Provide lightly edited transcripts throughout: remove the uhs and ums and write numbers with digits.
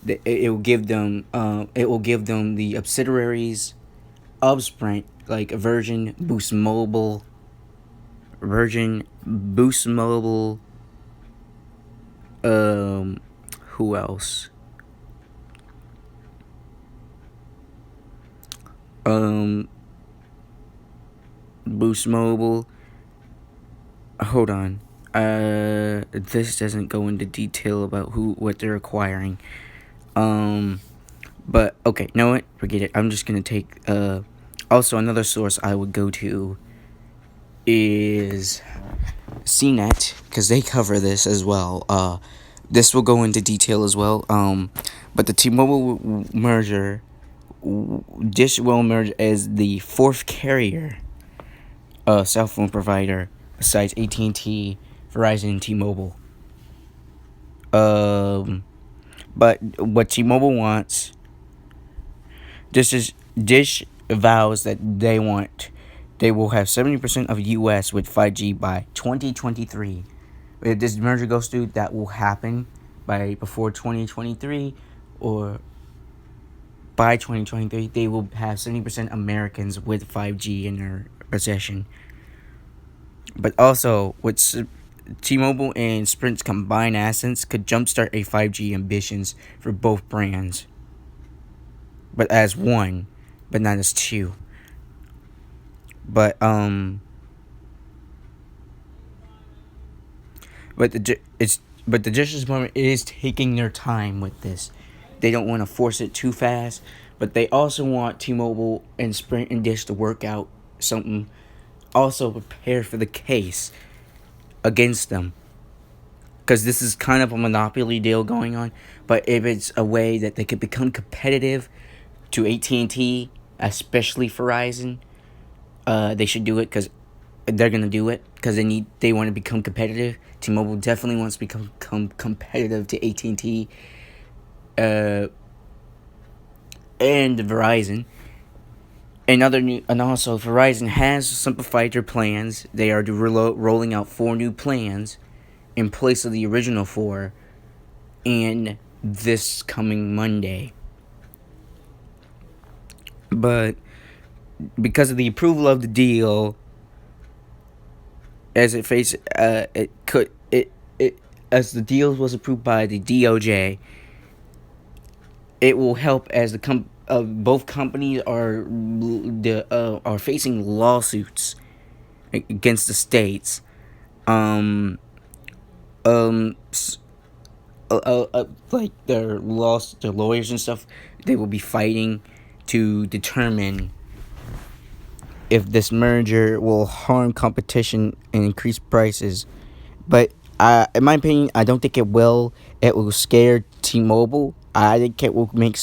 it will give them the subsidiaries of Sprint, like Virgin Boost Mobile. Um, who else? Um, Boost Mobile. Hold on. This doesn't go into detail about what they're acquiring. Um, but okay, you know what? Forget it. I'm just gonna take. Also another source I would go to is CNET, because they cover this as well. This will go into detail as well. But the T-Mobile merger, Dish will merge as the fourth carrier, cell phone provider besides AT&T, Verizon, and T-Mobile. But what T-Mobile wants, Dish vows that they will have 70% of U.S. with 5G by 2023. If this merger goes through, that will happen before 2023, or by 2023 they will have 70% Americans with 5G in their possession. But also, with T-Mobile and Sprint's combined assets could jumpstart a 5G ambitions for both brands, but as one, but not as two. But but the Justice Department is taking their time with this. They don't want to force it too fast, but they also want T-Mobile and Sprint and Dish to work out something. Also prepare for the case against them, because this is kind of a monopoly deal going on. But if it's a way that they could become competitive to AT&T, especially Verizon, they should do it, because they're gonna do it because they want to become competitive. T-Mobile definitely wants to become competitive to AT&T, and Verizon. And also Verizon has simplified their plans. They are rolling out 4 new plans in place of the original 4 in this coming Monday. But because of the approval of the deal, as it faces, as the deal was approved by the DOJ, it will help as both companies are facing lawsuits against the states. Um, like their lawyers and stuff, they will be fighting to determine if this merger will harm competition and increase prices. But in my opinion, I don't think it will. It will scare T-Mobile. I think it will make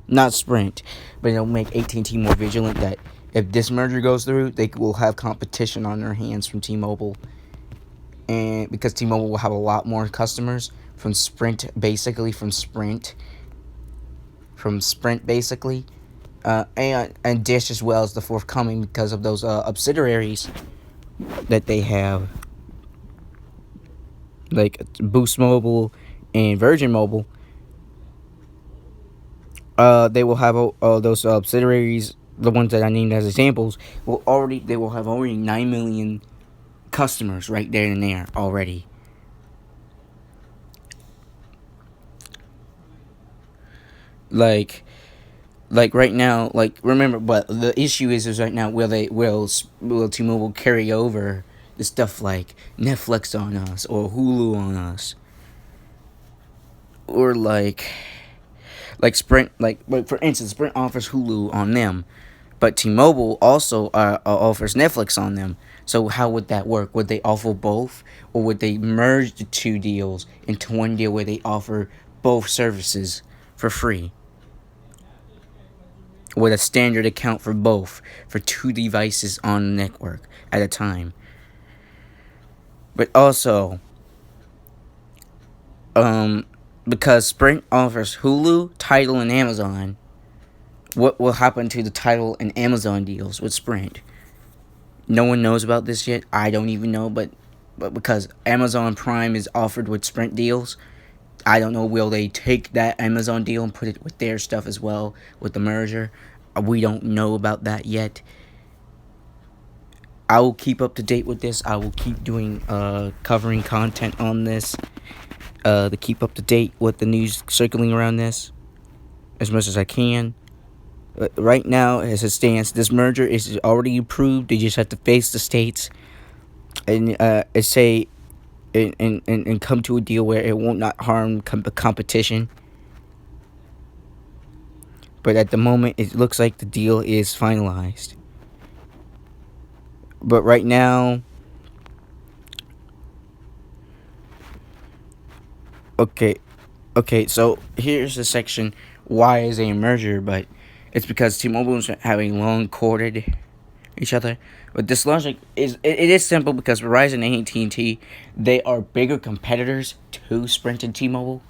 not Sprint, but it'll make AT&T more vigilant that if this merger goes through, they will have competition on their hands from T-Mobile. And because T-Mobile will have a lot more customers from Sprint, basically. And Dish as well as the forthcoming, because of those subsidiaries that they have, like Boost Mobile and Virgin Mobile. They will have those subsidiaries, the ones that I named as examples. They will have already 9 million customers right there and there already. Like right now, remember, but the issue is right now, will T-Mobile carry over the stuff like Netflix on us or Hulu on us, or like Sprint, like for instance, Sprint offers Hulu on them, but T-Mobile also offers Netflix on them. So how would that work? Would they offer both, or would they merge the 2 deals into one deal where they offer both services for free, with a standard account for both, for 2 devices on the network at a time? But also, because Sprint offers Hulu, Tidal, and Amazon, what will happen to the Tidal and Amazon deals with Sprint? No one knows about this yet. I don't even know, but because Amazon Prime is offered with Sprint deals, I don't know, will they take that Amazon deal and put it with their stuff as well with the merger? We don't know about that yet. I will keep up to date with this. I will keep doing covering content on this to keep up to date with the news circling around this as much as I can. Right now, as it stands, this merger is already approved. They just have to face the states and say and come to a deal where it won't not harm competition. But at the moment, it looks like the deal is finalized. But right now, okay, so here's the section. Why is a merger? But it's because T-Mobile is having long courted each other. But this logic it is simple because Verizon and AT&T, they are bigger competitors to Sprint and T-Mobile,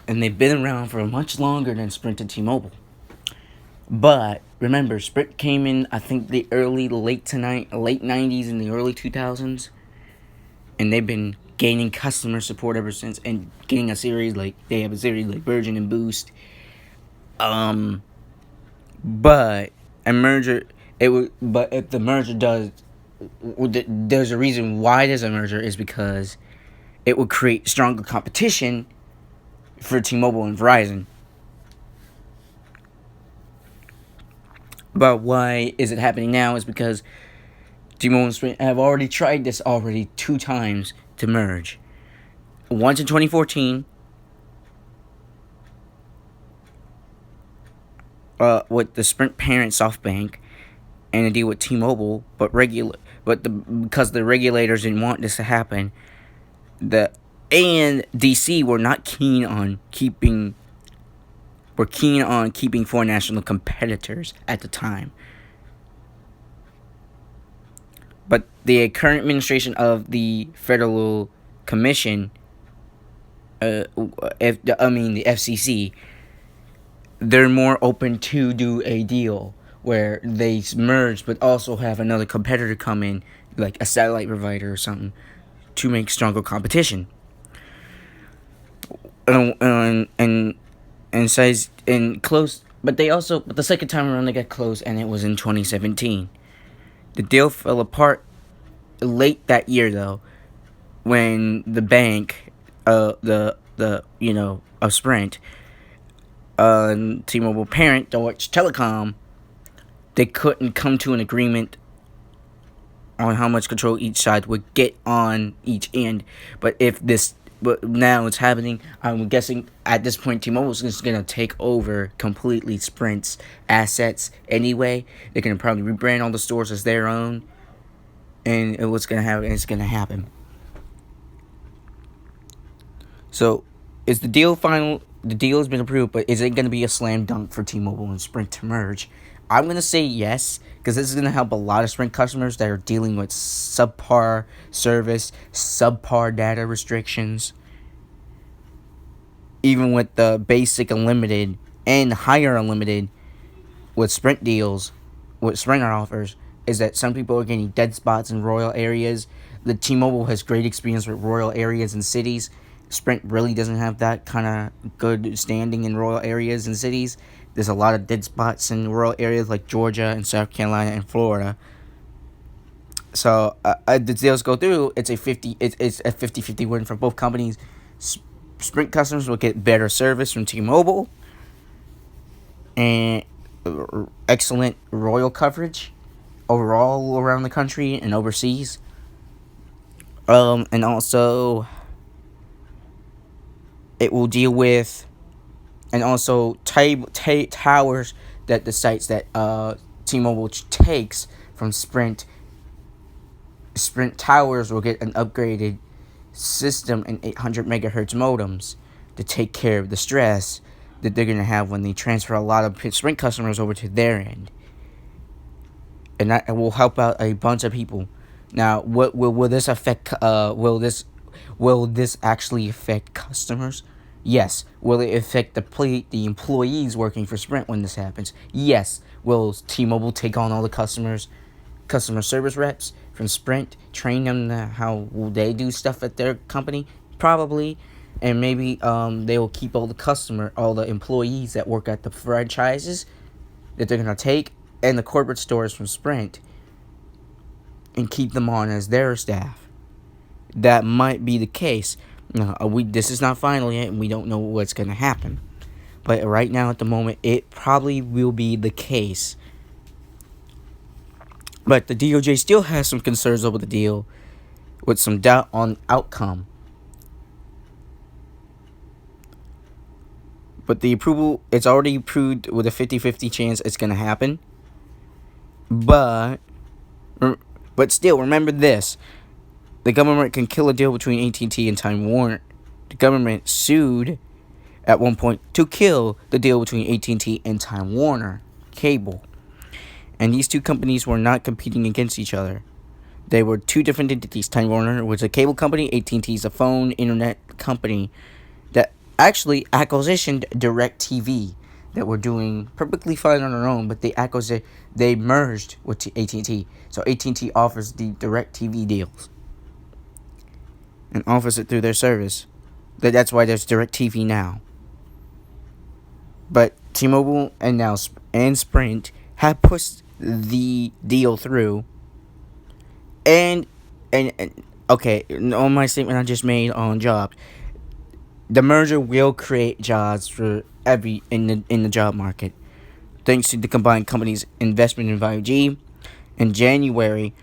and they've been around for much longer than Sprint and T-Mobile. But remember, Sprint came in, I think, the late 90s and the early 2000s, and they've been gaining customer support ever since, and getting a series like they have a series like Virgin and Boost. But a merger, but if the merger does, there's a reason why there's a merger is because it would create stronger competition for T-Mobile and Verizon. But why is it happening now is because T-Mobile and Sprint have already tried this already 2 times to merge. Once in 2014, with the Sprint parent SoftBank, and a deal with T-Mobile, because the regulators didn't want this to happen, and DC were not keen on keeping foreign national competitors at the time. But the current administration of the Federal Commission, the FCC, they're more open to do a deal where they merge but also have another competitor come in, like a satellite provider or something, to make stronger competition. And says in close, but the second time around they got close, and it was in 2017. The deal fell apart late that year though, when the bank, of Sprint, T-Mobile parent Deutsche Telekom, they couldn't come to an agreement on how much control each side would get on each end. But now it's happening. I'm guessing at this point T-Mobile is just gonna take over completely Sprint's assets anyway. They're gonna probably rebrand all the stores as their own, and what's gonna happen? It's gonna happen. So, is the deal final? The deal has been approved, but is it going to be a slam dunk for T-Mobile and Sprint to merge? I'm going to say yes, because this is going to help a lot of Sprint customers that are dealing with subpar service, subpar data restrictions. Even with the basic unlimited and higher unlimited with Sprint deals, what Sprint offers, is that some people are getting dead spots in rural areas. The T-Mobile has great experience with rural areas and cities. Sprint really doesn't have that kind of good standing in rural areas and cities. There's a lot of dead spots in rural areas like Georgia and South Carolina and Florida. So the deals go through. It's a 50-50 win for both companies. Sprint customers will get better service from T-Mobile and excellent royal coverage overall around the country and overseas. And also, it will deal with, and also towers that the sites that T-Mobile takes from Sprint. Sprint towers will get an upgraded system and 800 megahertz modems to take care of the stress that they're going to have when they transfer a lot of Sprint customers over to their end. And that will help out a bunch of people. Now, what will this affect? Will this actually affect customers? Yes. Will it affect the employees working for Sprint when this happens? Yes. Will T-Mobile take on all the customer service reps from Sprint, train them how will they do stuff at their company? Probably. and maybe they will keep all the employees that work at the franchises that they're gonna take and the corporate stores from Sprint and keep them on as their staff. That might be the case. This is not final yet, and we don't know what's gonna happen. But right now, at the moment, it probably will be the case. But the DOJ still has some concerns over the deal, with some doubt on outcome. But the approval, it's already approved with a 50-50 chance it's going to happen. But still, remember this. The government can kill a deal between AT&T and Time Warner. The government sued at one point to kill the deal between AT&T and Time Warner Cable. And these two companies were not competing against each other. They were two different entities. Time Warner was a cable company. AT&T is a phone internet company that actually acquisitioned DirecTV, that were doing perfectly fine on their own, but they merged with AT&T. So AT&T offers the DirecTV deals and offers it through their service. That's why there's DirecTV now. But T-Mobile and Sprint have pushed the deal through. And okay, on my statement I just made on jobs, the merger will create jobs for in the job market, thanks to the combined company's investment in 5G. In January,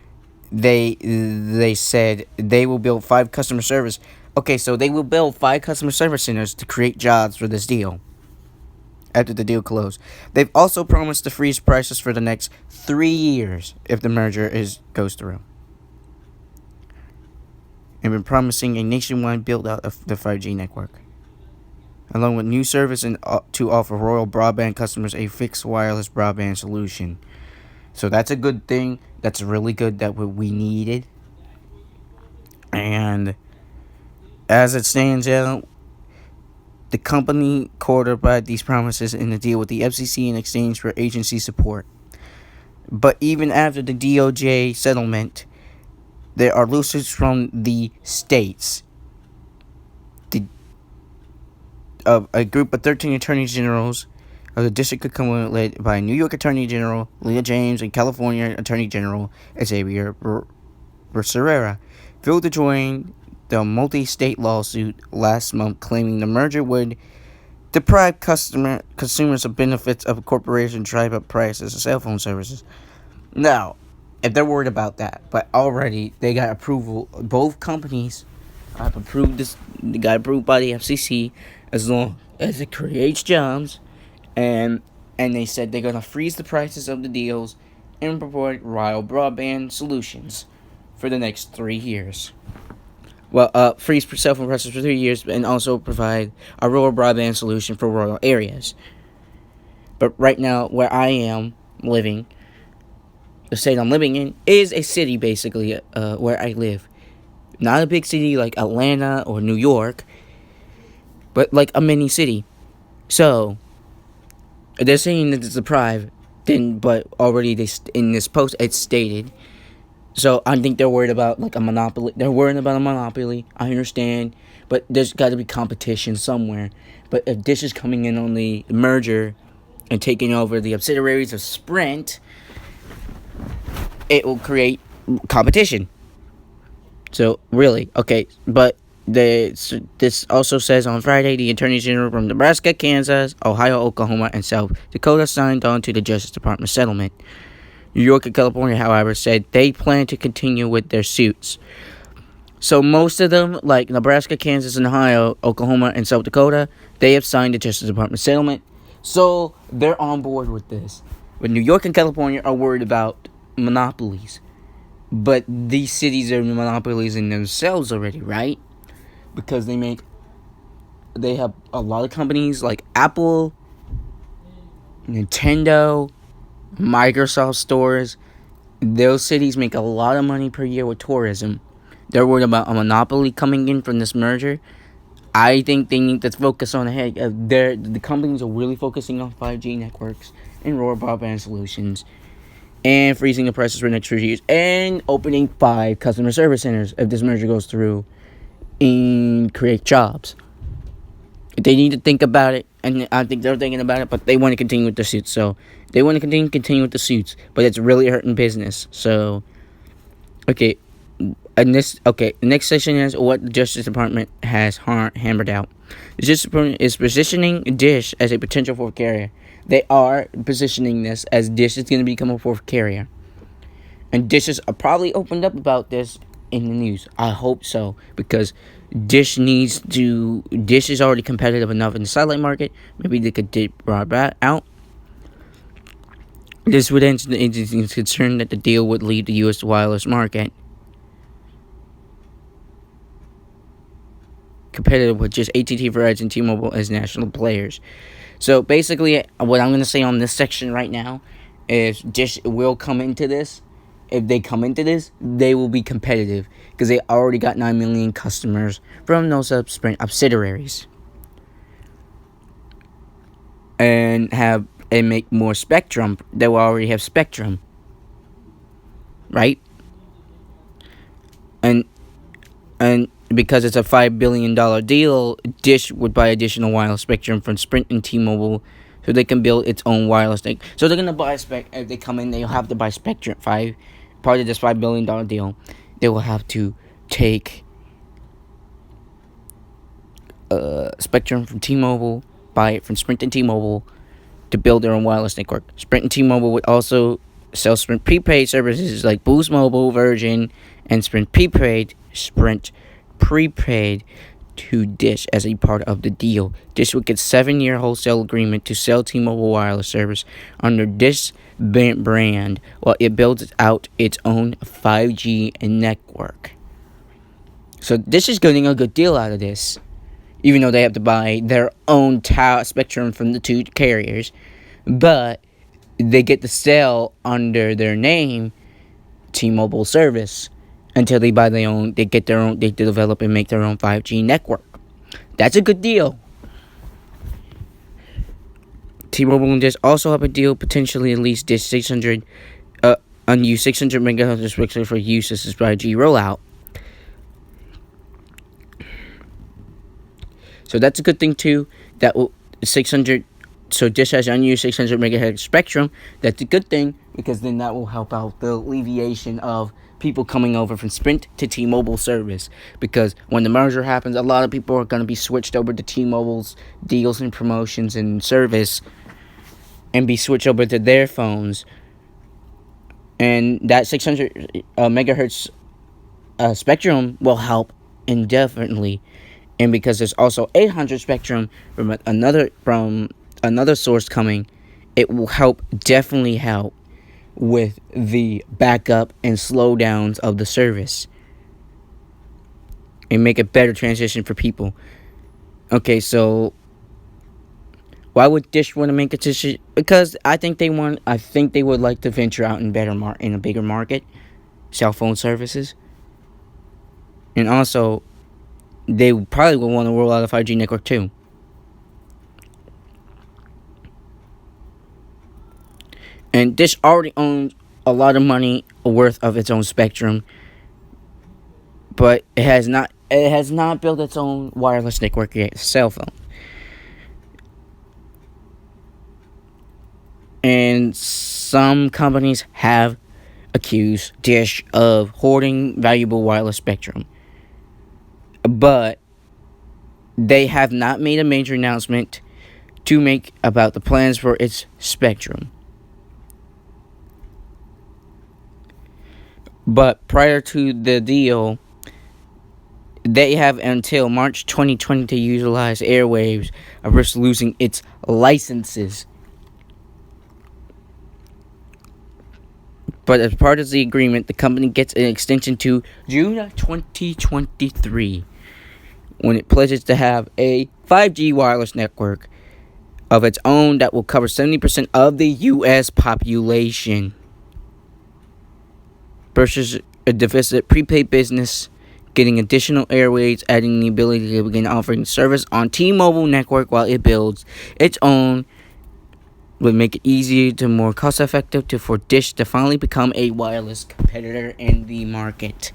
they said they will build 5 customer service. Okay, so they will build 5 customer service centers to create jobs for this deal. After the deal closed, they've also promised to freeze prices for the next 3 years if the merger goes through. And been promising a nationwide build out of the 5G network, along with new service and to offer rural broadband customers a fixed wireless broadband solution. So that's a good thing. That's really good, that what we needed. And as it stands out, the company quarterbacked these promises in the deal with the FCC in exchange for agency support. But even after the DOJ settlement, there are lawsuits from the states. A group of 13 attorneys generals of the District of Columbia, led by New York Attorney General Leah James and California Attorney General Xavier Becerra, filed to join the multi-state lawsuit last month, claiming the merger would deprive consumers of benefits of a corporation drive up prices of cell phone services. Now, if they're worried about that, but already they got approval. Both companies have approved this. They got approved by the FCC as long as it creates jobs, and they said they're gonna freeze the prices of the deals and provide rural broadband solutions for the next 3 years. Well, freeze cell phone prices for 3 years, and also provide a rural broadband solution for rural areas. But right now, where I am living, the state I'm living in is a city, basically, where I live. Not a big city like Atlanta or New York, but like a mini city. So, they're saying that it's deprived, but already in this post it's stated. So I think they're worried about like a monopoly. They're worried about a monopoly. I understand, but there's got to be competition somewhere. But if this is coming in on the merger and taking over the subsidiaries of Sprint, it will create competition. So really, okay. But this also says on Friday, the attorneys general from Nebraska, Kansas, Ohio, Oklahoma, and South Dakota signed on to the Justice Department settlement. New York and California, however, said they plan to continue with their suits. So most of them, like Nebraska, Kansas, and Ohio, Oklahoma, and South Dakota, they have signed the Justice Department settlement. So they're on board with this. But New York and California are worried about monopolies. But these cities are monopolies in themselves already, right? Because they have a lot of companies like Apple, Nintendo, Microsoft stores. Those cities make a lot of money per year with tourism. They're worried about a monopoly coming in from this merger. I think they need to focus on the companies are really focusing on 5G networks and rural broadband solutions, and freezing the prices for the next 3 years, and opening 5 customer service centers if this merger goes through and create jobs. They need to think about it, and I think they're thinking about it, but they want to continue with the suits. So they want to continue with the suits, but it's really hurting business. So, okay, the next section is what the Justice Department has hammered out. The Justice Department is positioning Dish as a potential fourth carrier. They are positioning this as Dish is going to become a fourth carrier. And Dish is probably opened up about this in the news. I hope so, because Dish is already competitive enough in the satellite market. Maybe they could dip broadband out. This would answer the agency's concern that the deal would leave the U.S. wireless market competitive with just AT&T, Verizon, and T-Mobile as national players. So basically, what I'm going to say on this section right now is Dish will come into this. If they come into this, they will be competitive because they already got 9 million customers from those Sprint subsidiaries, and make more spectrum. They will already have spectrum, right? And because it's a $5 billion deal, Dish would buy additional wireless spectrum from Sprint and T-Mobile, so they can build its own wireless thing. So they're gonna buy if they come in, they'll have to buy spectrum. Part of this $5 billion deal, they will have to take spectrum from T-Mobile, buy it from Sprint and T-Mobile to build their own wireless network. Sprint and T-Mobile would also sell Sprint prepaid services like Boost Mobile, Virgin, and Sprint prepaid to Dish as a part of the deal. Dish would get 7-year wholesale agreement to sell T-Mobile wireless service under Dish brand while it builds out its own 5G network. So Dish is getting a good deal out of this, even though they have to buy their own spectrum from the two carriers, but they get to sell under their name T-Mobile service until they buy their own. They develop and make their own 5G network. That's a good deal. T-Mobile and Dish also have a deal potentially at least Dish 600 unused 600 megahertz spectrum for use as 5G rollout. So that's a good thing too. That will 600. So Dish has unused 600 megahertz spectrum. That's a good thing because then that will help out the alleviation of people coming over from Sprint to T-Mobile service. Because when the merger happens, a lot of people are going to be switched over to T-Mobile's deals and promotions and service, and be switched over to their phones. And that 600 megahertz spectrum will help indefinitely. And because there's also 800 spectrum from another source coming, it will definitely help with the backup and slowdowns of the service and make a better transition for people. Okay, so why would Dish want to make a decision? Because I think they would like to venture out in a bigger market, cell phone services, and also they probably will want to roll out a 5G network too. And Dish already owns a lot of money worth of its own spectrum, but it has not built its own wireless network yet, cell phone. And some companies have accused Dish of hoarding valuable wireless spectrum, but they have not made a major announcement to make about the plans for its spectrum. But prior to the deal, they have until March 2020 to utilize airwaves, of risk losing its licenses. But as part of the agreement, the company gets an extension to June 2023, when it pledges to have a 5G wireless network of its own that will cover 70% of the U.S. population. Versus a deficit prepaid business getting additional airwaves, adding the ability to begin offering service on T-Mobile network while it builds its own, would make it easier to more cost effective for Dish to finally become a wireless competitor in the market.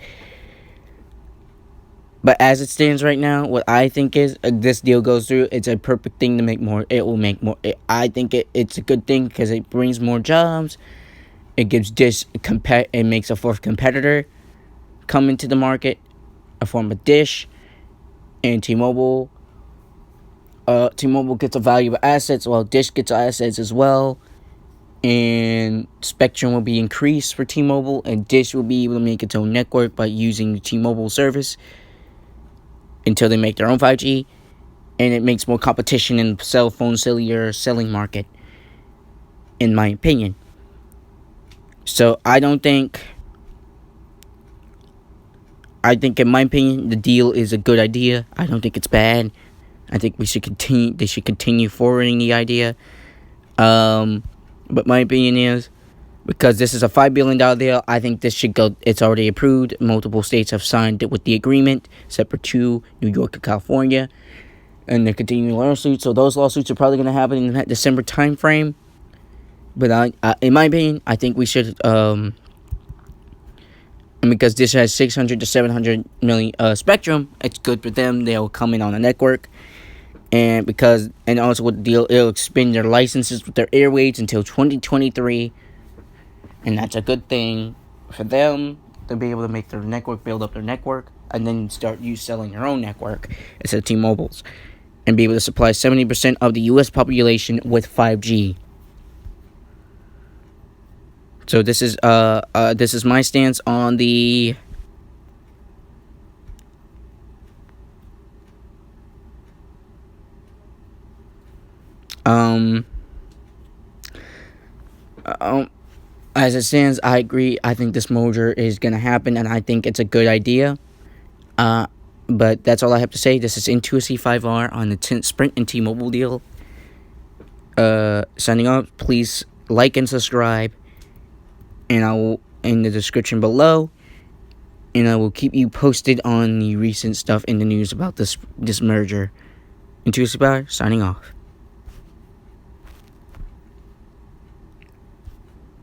But as it stands right now, what I think is this deal goes through, it's a perfect thing to make more. It will make more. I think it's a good thing because it brings more jobs. It gives Dish it makes a fourth competitor come into the market, a form of Dish, and T-Mobile. T-Mobile gets a valuable assets, while Dish gets assets as well. And spectrum will be increased for T-Mobile, and Dish will be able to make its own network by using the T-Mobile service until they make their own 5G, and it makes more competition in the cell phone cellular selling market, in my opinion. So I think in my opinion the deal is a good idea. I don't think it's bad. I think they should continue forwarding the idea. But my opinion is, because this is a $5 billion deal, I think this should go. It's already approved. Multiple states have signed it with the agreement, except for 2, New York and California. And they're continuing lawsuits, so those lawsuits are probably going to happen in that December time frame. But in my opinion, I think we should, and because this has 600 to 700 million spectrum, it's good for them. They'll come in on the network. And also with the deal, it'll expand their licenses with their airwaves until 2023. And that's a good thing for them to be able to make their network, build up their network, and then start selling their own network instead of T-Mobile's, and be able to supply 70% of the U.S. population with 5G. So this is my stance on the as it stands, I agree. I think this merger is gonna happen, and I think it's a good idea. But that's all I have to say. This is Into a C5R on the Sprint and T-Mobile deal. Signing off. Please like and subscribe, and I will in the description below. And I will keep you posted on the recent stuff in the news about this merger. Into a C5R, signing off.